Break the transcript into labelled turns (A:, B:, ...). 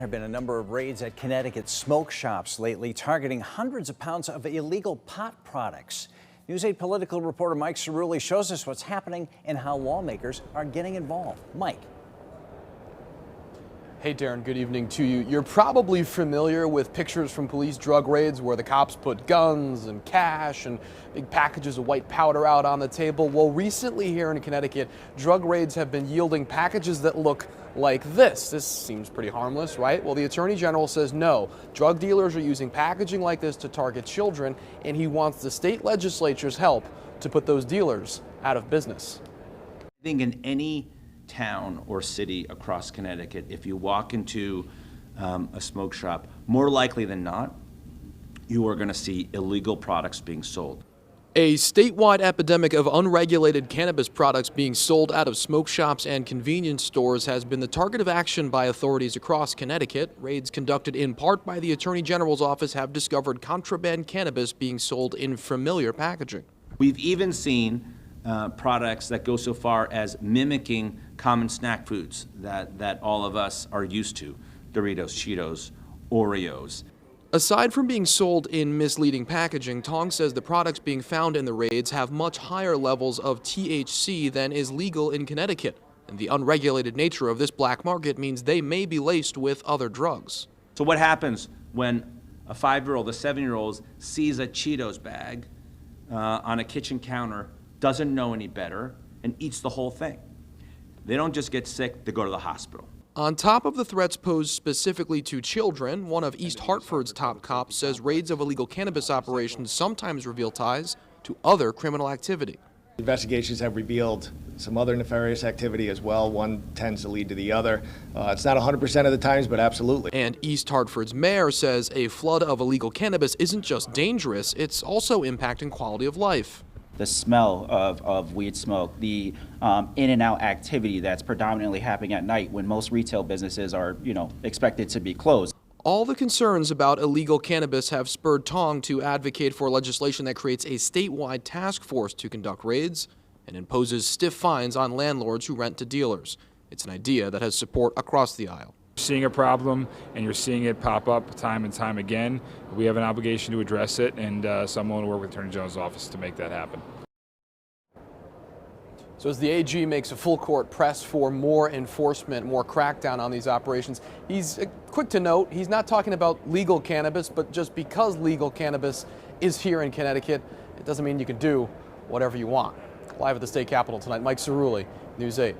A: There have been a number of raids at Connecticut smoke shops lately, targeting hundreds of pounds of illegal pot products. News 8 political reporter Mike Cerulli shows us what's happening and how lawmakers are getting involved. Mike.
B: Hey Darren, good evening to you. You're probably familiar with pictures from police drug raids where the cops put guns and cash and big packages of white powder out on the table. Well, recently here in Connecticut, drug raids have been yielding packages that look like this. This seems pretty harmless, right? Well, the Attorney General says no. Drug dealers are using packaging like this to target children, and he wants the state legislature's help to put those dealers out of business.
C: I think in any town or city across Connecticut, if you walk into a smoke shop, more likely than not, you are going to see illegal products being sold.
B: A statewide epidemic of unregulated cannabis products being sold out of smoke shops and convenience stores has been the target of action by authorities across Connecticut. Raids conducted in part by the Attorney General's office have discovered contraband cannabis being sold in familiar packaging.
C: We've even seen products that go so far as mimicking common snack foods that all of us are used to: Doritos, Cheetos, Oreos.
B: Aside from being sold in misleading packaging, Tong says the products being found in the raids have much higher levels of THC than is legal in Connecticut. And the unregulated nature of this black market means they may be laced with other drugs.
C: So what happens when a 5-year-old, a 7-year-old sees a Cheetos bag on a kitchen counter, doesn't know any better, and eats the whole thing? They don't just get sick, they go to the hospital.
B: On top of the threats posed specifically to children, one of East Hartford's top cops says raids of illegal cannabis operations sometimes reveal ties to other criminal activity.
D: Investigations have revealed some other nefarious activity as well. One tends to lead to the other. It's not 100% of the times, but absolutely.
B: And East Hartford's mayor says a flood of illegal cannabis isn't just dangerous, it's also impacting quality of life.
E: The smell of weed smoke, the in and out activity that's predominantly happening at night when most retail businesses are, expected to be closed.
B: All the concerns about illegal cannabis have spurred Tong to advocate for legislation that creates a statewide task force to conduct raids and imposes stiff fines on landlords who rent to dealers. It's an idea that has support across the aisle.
F: Seeing a problem and you're seeing it pop up time and time again, we have an obligation to address it, and so I'm willing to work with the Attorney General's office to make that happen.
B: So as the AG makes a full court press for more enforcement, more crackdown on these operations, he's quick to note he's not talking about legal cannabis, but just because legal cannabis is here in Connecticut, it doesn't mean you can do whatever you want. Live at the state capitol tonight, Mike Cerulli, News 8.